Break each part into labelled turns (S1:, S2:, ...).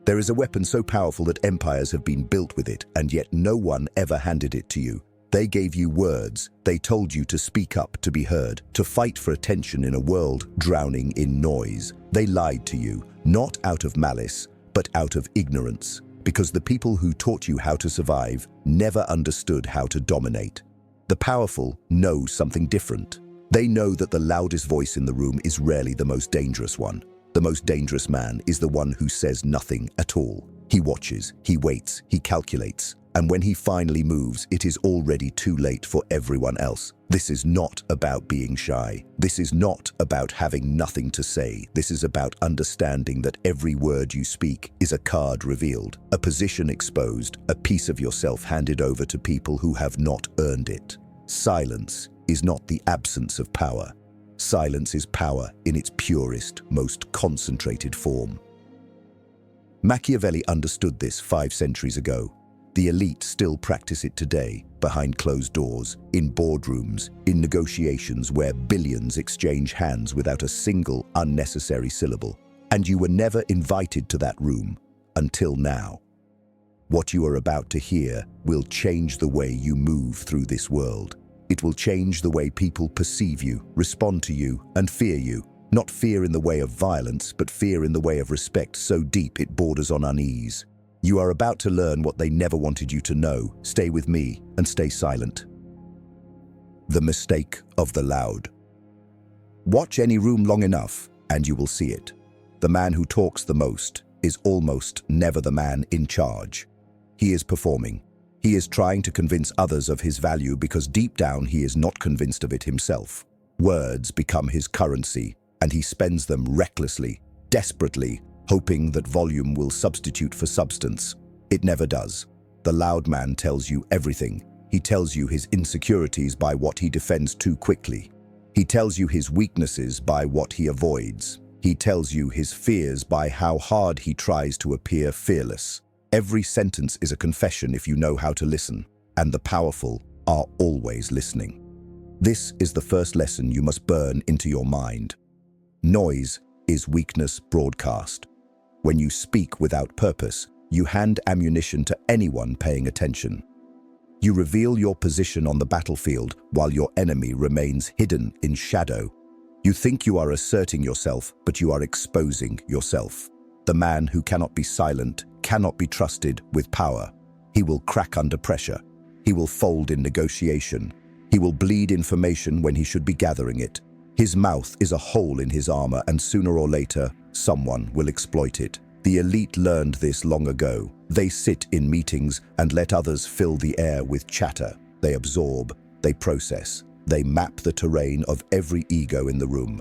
S1: There is a weapon so powerful that empires have been built with it, and yet no one ever handed it to you. They gave you words. They told you to speak up, to be heard, to fight for attention in a world drowning in noise. They lied to you, not out of malice, but out of ignorance, because the people who taught you how to survive never understood how to dominate. The powerful know something different. They know that the loudest voice in the room is rarely the most dangerous one. The most dangerous man is the one who says nothing at all. He watches, he waits, he calculates, and when he finally moves, it is already too late for everyone else. This is not about being shy. This is not about having nothing to say. This is about understanding that every word you speak is a card revealed, a position exposed, a piece of yourself handed over to people who have not earned it. Silence is not the absence of power. Silence is power in its purest, most concentrated form. Machiavelli understood this 5 centuries ago. The elite still practice it today, behind closed doors, in boardrooms, in negotiations where billions exchange hands without a single unnecessary syllable. And you were never invited to that room until now. What you are about to hear will change the way you move through this world. It will change the way people perceive you, respond to you, and fear you. Not fear in the way of violence, but fear in the way of respect so deep it borders on unease. You are about to learn what they never wanted you to know. Stay with me and stay silent. The mistake of the loud. Watch any room long enough and you will see it. The man who talks the most is almost never the man in charge. He is performing. He is trying to convince others of his value because deep down he is not convinced of it himself. Words become his currency, and he spends them recklessly, desperately, hoping that volume will substitute for substance. It never does. The loud man tells you everything. He tells you his insecurities by what he defends too quickly. He tells you his weaknesses by what he avoids. He tells you his fears by how hard he tries to appear fearless. Every sentence is a confession if you know how to listen, and the powerful are always listening. This is the first lesson you must burn into your mind. Noise is weakness broadcast. When you speak without purpose, you hand ammunition to anyone paying attention. You reveal your position on the battlefield while your enemy remains hidden in shadow. You think you are asserting yourself, but you are exposing yourself. The man who cannot be silent cannot be trusted with power. He will crack under pressure. He will fold in negotiation. He will bleed information when he should be gathering it. His mouth is a hole in his armor, and sooner or later, someone will exploit it. The elite learned this long ago. They sit in meetings and let others fill the air with chatter. They absorb, they process, they map the terrain of every ego in the room.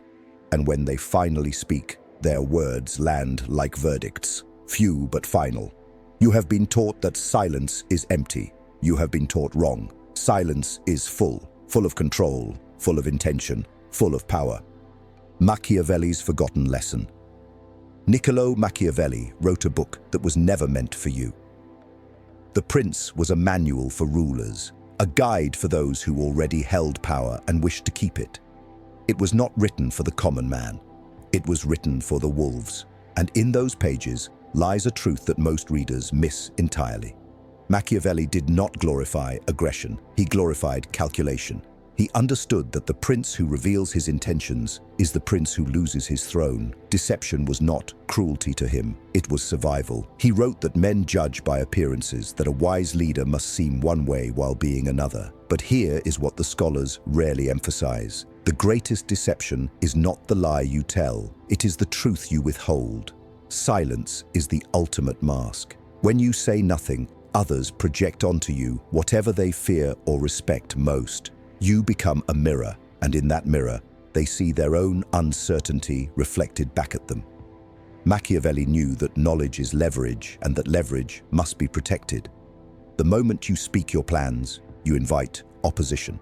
S1: And when they finally speak, their words land like verdicts, few but final. You have been taught that silence is empty. You have been taught wrong. Silence is full of control, full of intention, full of power. Machiavelli's forgotten lesson. Niccolò Machiavelli wrote a book that was never meant for you. The Prince was a manual for rulers, a guide for those who already held power and wished to keep it. It was not written for the common man. It was written for the wolves, and in those pages lies a truth that most readers miss entirely. Machiavelli did not glorify aggression. He glorified calculation. He understood that the prince who reveals his intentions is the prince who loses his throne. Deception was not cruelty to him, it was survival. He wrote that men judge by appearances, that a wise leader must seem one way while being another. But here is what the scholars rarely emphasize. The greatest deception is not the lie you tell, it is the truth you withhold. Silence is the ultimate mask. When you say nothing, others project onto you whatever they fear or respect most. You become a mirror, and in that mirror, they see their own uncertainty reflected back at them. Machiavelli knew that knowledge is leverage and that leverage must be protected. The moment you speak your plans, you invite opposition.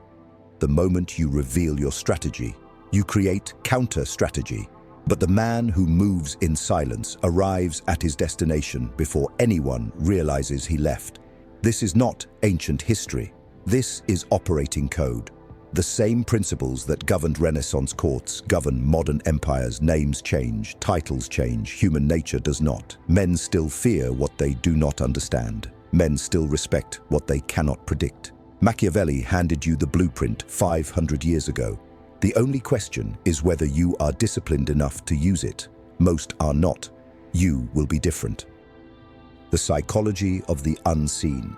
S1: The moment you reveal your strategy, you create counter-strategy. But the man who moves in silence arrives at his destination before anyone realizes he left. This is not ancient history. This is operating code. The same principles that governed Renaissance courts govern modern empires. Names change, titles change, human nature does not. Men still fear what they do not understand. Men still respect what they cannot predict. Machiavelli handed you the blueprint 500 years ago. The only question is whether you are disciplined enough to use it. Most are not. You will be different. The psychology of the unseen.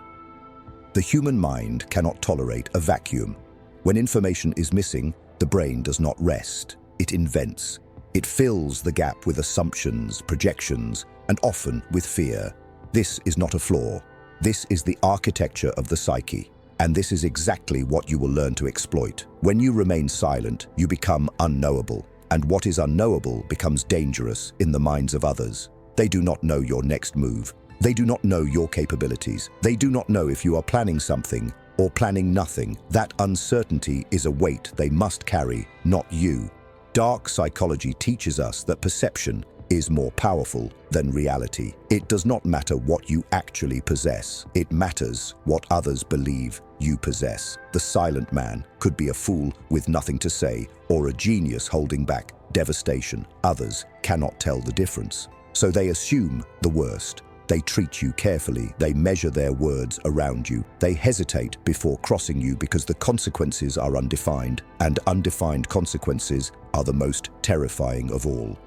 S1: The human mind cannot tolerate a vacuum. When information is missing, the brain does not rest. It invents. It fills the gap with assumptions, projections, and often with fear. This is not a flaw. This is the architecture of the psyche. And this is exactly what you will learn to exploit. When you remain silent, you become unknowable. And what is unknowable becomes dangerous in the minds of others. They do not know your next move. They do not know your capabilities. They do not know if you are planning something or planning nothing. That uncertainty is a weight they must carry, not you. Dark psychology teaches us that perception is more powerful than reality. It does not matter what you actually possess. It matters what others believe you possess. The silent man could be a fool with nothing to say or a genius holding back devastation. Others cannot tell the difference. So they assume the worst. They treat you carefully. They measure their words around you. They hesitate before crossing you because the consequences are undefined, and undefined consequences are the most terrifying of all.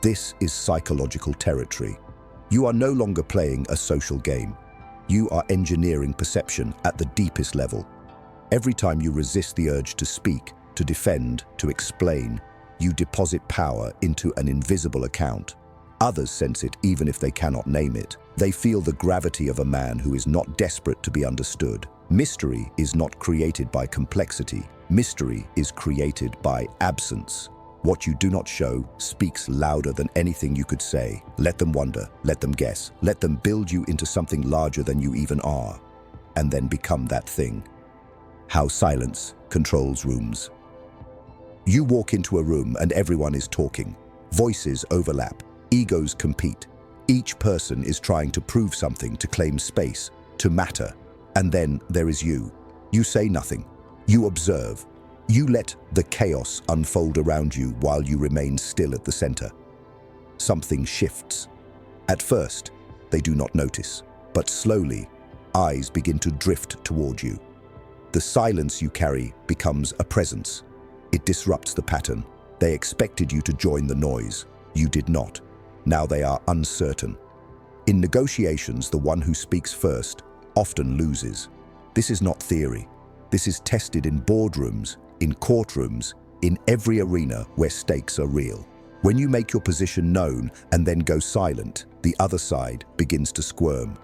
S1: This is psychological territory. You are no longer playing a social game. You are engineering perception at the deepest level. Every time you resist the urge to speak, to defend, to explain, you deposit power into an invisible account. Others sense it even if they cannot name it. They feel the gravity of a man who is not desperate to be understood. Mystery is not created by complexity. Mystery is created by absence. What you do not show speaks louder than anything you could say. Let them wonder, let them guess, let them build you into something larger than you even are, and then become that thing. How silence controls rooms. You walk into a room and everyone is talking. Voices overlap. Egos compete. Each person is trying to prove something, to claim space, to matter. And then there is you. You say nothing. You observe. You let the chaos unfold around you while you remain still at the center. Something shifts. At first, they do not notice, but slowly, eyes begin to drift toward you. The silence you carry becomes a presence. It disrupts the pattern. They expected you to join the noise. You did not. Now they are uncertain. In negotiations, the one who speaks first often loses. This is not theory. This is tested in boardrooms, in courtrooms, in every arena where stakes are real. When you make your position known and then go silent, the other side begins to squirm.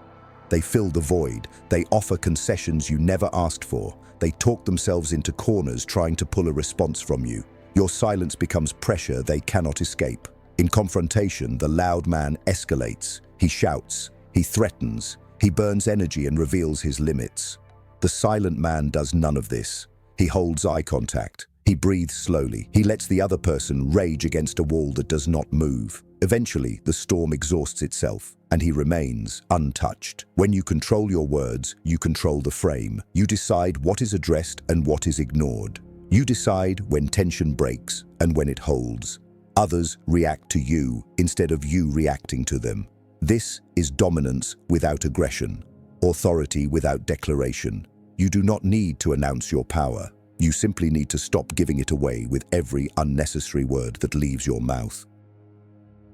S1: They fill the void. They offer concessions you never asked for. They talk themselves into corners trying to pull a response from you. Your silence becomes pressure they cannot escape. In confrontation, the loud man escalates. He shouts, he threatens, he burns energy and reveals his limits. The silent man does none of this. He holds eye contact. He breathes slowly. He lets the other person rage against a wall that does not move. Eventually, the storm exhausts itself, and he remains untouched. When you control your words, you control the frame. You decide what is addressed and what is ignored. You decide when tension breaks and when it holds. Others react to you instead of you reacting to them. This is dominance without aggression, authority without declaration. You do not need to announce your power. You simply need to stop giving it away with every unnecessary word that leaves your mouth.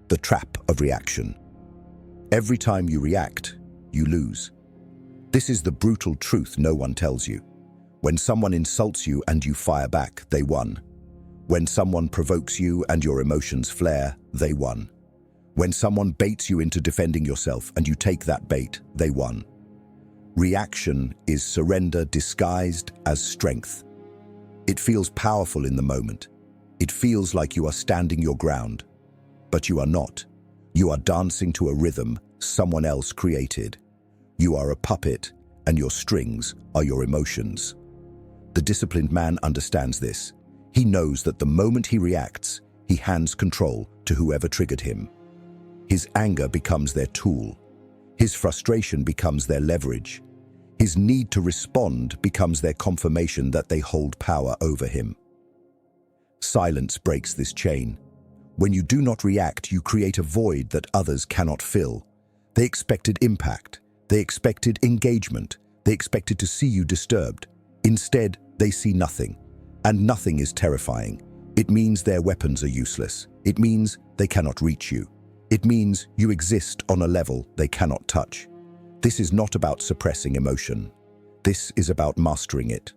S1: The trap of reaction. Every time you react, you lose. This is the brutal truth no one tells you. When someone insults you and you fire back, they won. When someone provokes you and your emotions flare, they won. When someone baits you into defending yourself and you take that bait, they won. Reaction is surrender disguised as strength. It feels powerful in the moment. It feels like you are standing your ground. But you are not. You are dancing to a rhythm someone else created. You are a puppet, and your strings are your emotions. The disciplined man understands this. He knows that the moment he reacts, he hands control to whoever triggered him. His anger becomes their tool. His frustration becomes their leverage. His need to respond becomes their confirmation that they hold power over him. Silence breaks this chain. When you do not react, you create a void that others cannot fill. They expected impact. They expected engagement. They expected to see you disturbed. Instead, they see nothing. And nothing is terrifying. It means their weapons are useless. It means they cannot reach you. It means you exist on a level they cannot touch. This is not about suppressing emotion. This is about mastering it.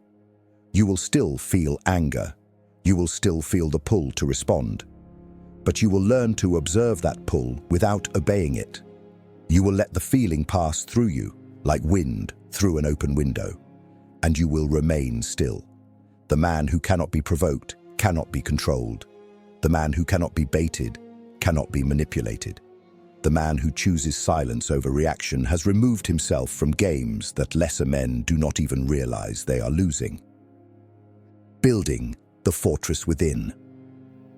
S1: You will still feel anger. You will still feel the pull to respond. But you will learn to observe that pull without obeying it. You will let the feeling pass through you, like wind through an open window, and you will remain still. The man who cannot be provoked cannot be controlled. The man who cannot be baited cannot be manipulated. The man who chooses silence over reaction has removed himself from games that lesser men do not even realize they are losing. Building the fortress within.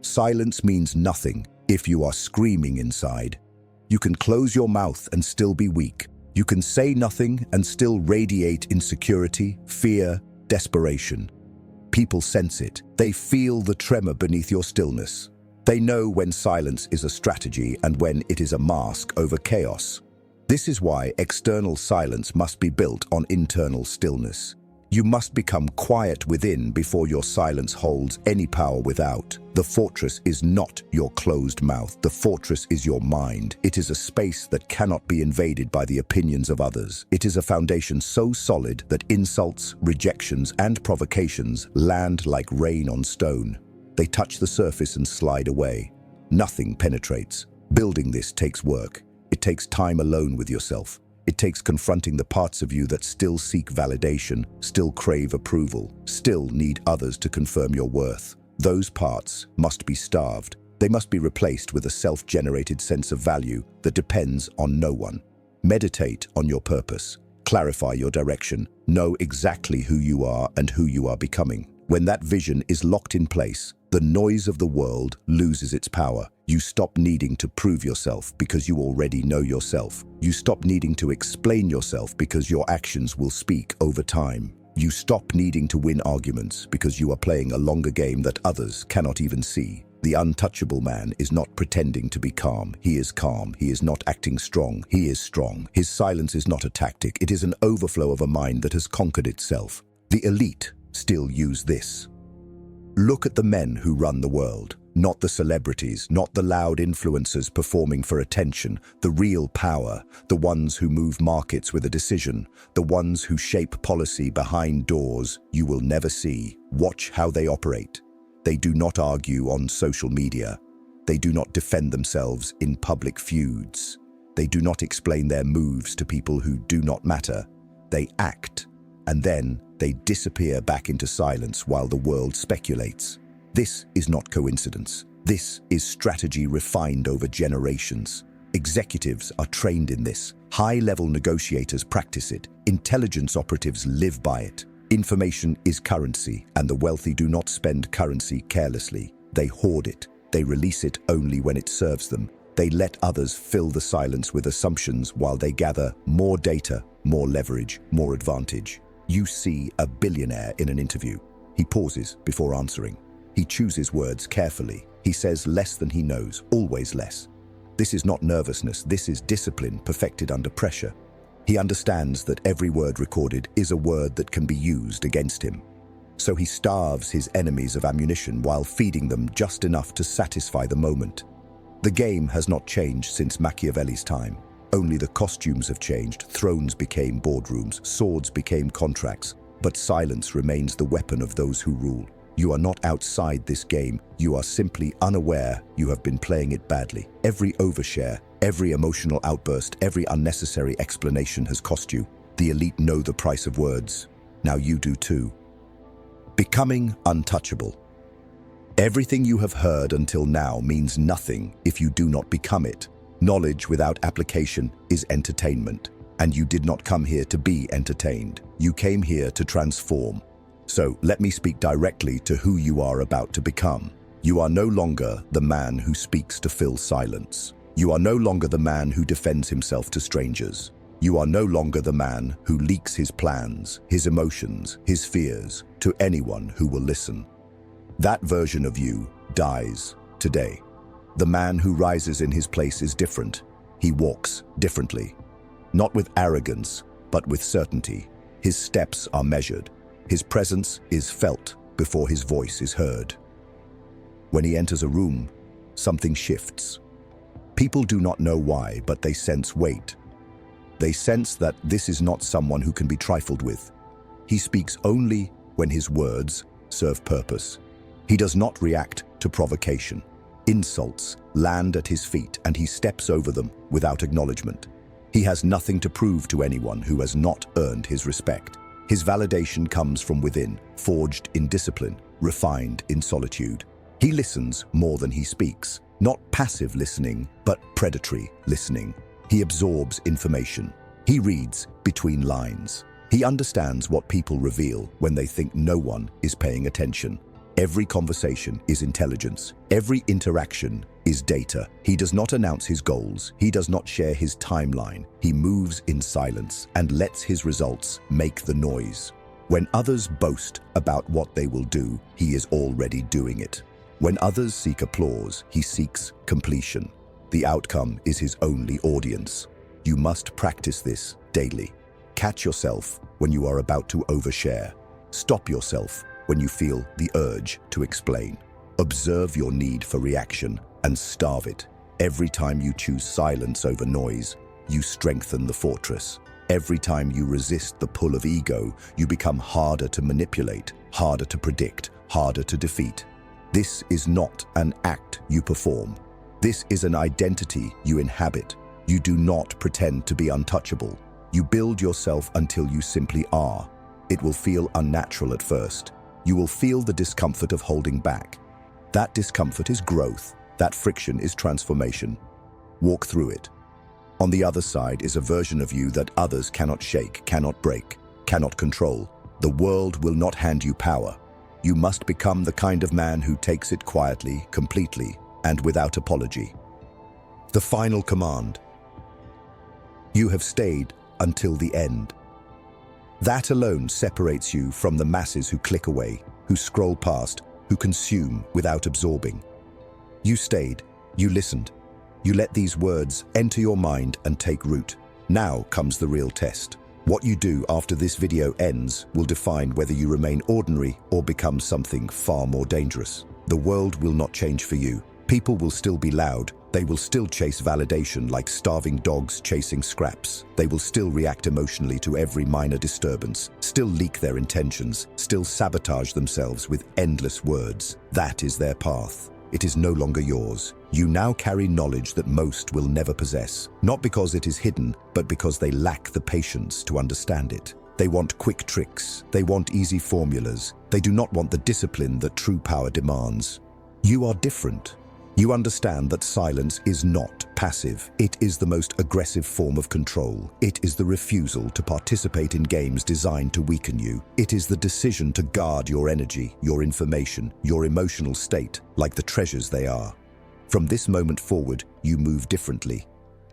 S1: Silence means nothing if you are screaming inside. You can close your mouth and still be weak. You can say nothing and still radiate insecurity, fear, desperation. People sense it. They feel the tremor beneath your stillness. They know when silence is a strategy and when it is a mask over chaos. This is why external silence must be built on internal stillness. You must become quiet within before your silence holds any power without. The fortress is not your closed mouth. The fortress is your mind. It is a space that cannot be invaded by the opinions of others. It is a foundation so solid that insults, rejections, and provocations land like rain on stone. They touch the surface and slide away. Nothing penetrates. Building this takes work. It takes time alone with yourself. It takes confronting the parts of you that still seek validation, still crave approval, still need others to confirm your worth. Those parts must be starved. They must be replaced with a self-generated sense of value that depends on no one. Meditate on your purpose. Clarify your direction. Know exactly who you are and who you are becoming. When that vision is locked in place, the noise of the world loses its power. You stop needing to prove yourself because you already know yourself. You stop needing to explain yourself because your actions will speak over time. You stop needing to win arguments because you are playing a longer game that others cannot even see. The untouchable man is not pretending to be calm. He is calm. He is not acting strong. He is strong. His silence is not a tactic. It is an overflow of a mind that has conquered itself. The elite still use this. Look at the men who run the world. Not the celebrities, not the loud influencers performing for attention, the real power, the ones who move markets with a decision, the ones who shape policy behind doors you will never see. Watch how they operate. They do not argue on social media. They do not defend themselves in public feuds. They do not explain their moves to people who do not matter. They act, and then they disappear back into silence while the world speculates. This is not coincidence. This is strategy refined over generations. Executives are trained in this. High-level negotiators practice it. Intelligence operatives live by it. Information is currency, and the wealthy do not spend currency carelessly. They hoard it. They release it only when it serves them. They let others fill the silence with assumptions while they gather more data, more leverage, more advantage. You see a billionaire in an interview. He pauses before answering. He chooses words carefully. He says less than he knows, always less. This is not nervousness. This is discipline perfected under pressure. He understands that every word recorded is a word that can be used against him. So he starves his enemies of ammunition while feeding them just enough to satisfy the moment. The game has not changed since Machiavelli's time. Only the costumes have changed. Thrones became boardrooms, swords became contracts, but silence remains the weapon of those who rule. You are not outside this game. You are simply unaware you have been playing it badly. Every overshare, every emotional outburst, every unnecessary explanation has cost you. The elite know the price of words. Now you do too. Becoming untouchable. Everything you have heard until now means nothing if you do not become it. Knowledge without application is entertainment, and you did not come here to be entertained. You came here to transform. So let me speak directly to who you are about to become. You are no longer the man who speaks to fill silence. You are no longer the man who defends himself to strangers. You are no longer the man who leaks his plans, his emotions, his fears to anyone who will listen. That version of you dies today. The man who rises in his place is different. He walks differently. Not with arrogance, but with certainty. His steps are measured. His presence is felt before his voice is heard. When he enters a room, something shifts. People do not know why, but they sense weight. They sense that this is not someone who can be trifled with. He speaks only when his words serve purpose. He does not react to provocation. Insults land at his feet and he steps over them without acknowledgement. He has nothing to prove to anyone who has not earned his respect. His validation comes from within, forged in discipline, refined in solitude. He listens more than he speaks, not passive listening, but predatory listening. He absorbs information. He reads between lines. He understands what people reveal when they think no one is paying attention. Every conversation is intelligence. Every interaction is data. He does not announce his goals. He does not share his timeline. He moves in silence and lets his results make the noise. When others boast about what they will do, he is already doing it. When others seek applause, he seeks completion. The outcome is his only audience. You must practice this daily. Catch yourself when you are about to overshare. Stop yourself when you feel the urge to explain. Observe your need for reaction and starve it. Every time you choose silence over noise, you strengthen the fortress. Every time you resist the pull of ego, you become harder to manipulate, harder to predict, harder to defeat. This is not an act you perform. This is an identity you inhabit. You do not pretend to be untouchable. You build yourself until you simply are. It will feel unnatural at first. You will feel the discomfort of holding back. That discomfort is growth. That friction is transformation. Walk through it. On the other side is a version of you that others cannot shake, cannot break, cannot control. The world will not hand you power. You must become the kind of man who takes it quietly, completely, and without apology. The final command. You have stayed until the end. That alone separates you from the masses who click away, who scroll past, who consume without absorbing. You stayed, you listened, you let these words enter your mind and take root. Now comes the real test. What you do after this video ends will define whether you remain ordinary or become something far more dangerous. The world will not change for you. People will still be loud. They will still chase validation like starving dogs chasing scraps. They will still react emotionally to every minor disturbance, still leak their intentions, still sabotage themselves with endless words. That is their path. It is no longer yours. You now carry knowledge that most will never possess, not because it is hidden, but because they lack the patience to understand it. They want quick tricks. They want easy formulas. They do not want the discipline that true power demands. You are different. You understand that silence is not passive. It is the most aggressive form of control. It is the refusal to participate in games designed to weaken you. It is the decision to guard your energy, your information, your emotional state, like the treasures they are. From this moment forward, you move differently.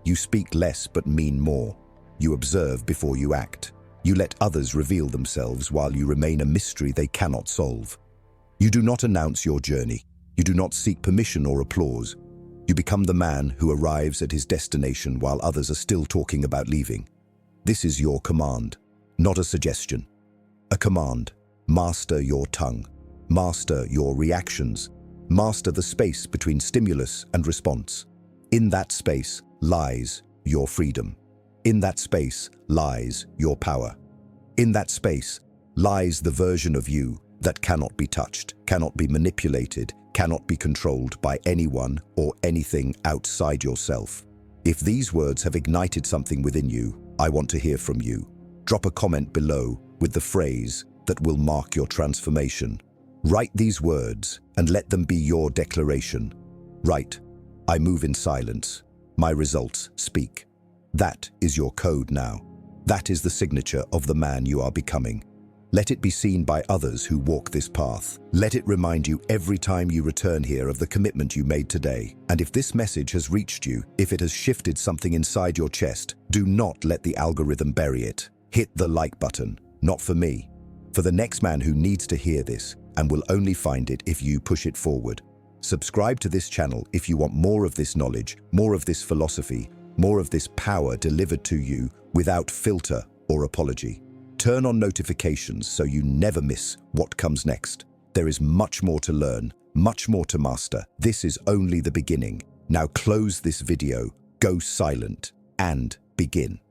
S1: You speak less but mean more. You observe before you act. You let others reveal themselves while you remain a mystery they cannot solve. You do not announce your journey. You do not seek permission or applause. You become the man who arrives at his destination while others are still talking about leaving. This is your command, not a suggestion. A command. Master your tongue. Master your reactions. Master the space between stimulus and response. In that space lies your freedom. In that space lies your power. In that space lies the version of you that cannot be touched, cannot be manipulated, cannot be controlled by anyone or anything outside yourself. If these words have ignited something within you, I want to hear from you. Drop a comment below with the phrase that will mark your transformation. Write these words and let them be your declaration. Write, I move in silence. My results speak. That is your code now. That is the signature of the man you are becoming. Let it be seen by others who walk this path. Let it remind you every time you return here of the commitment you made today. And if this message has reached you, if it has shifted something inside your chest, do not let the algorithm bury it. Hit the like button, not for me, for the next man who needs to hear this and will only find it if you push it forward. Subscribe to this channel if you want more of this knowledge, more of this philosophy, more of this power delivered to you without filter or apology. Turn on notifications so you never miss what comes next. There is much more to learn, much more to master. This is only the beginning. Now close this video, go silent, and begin.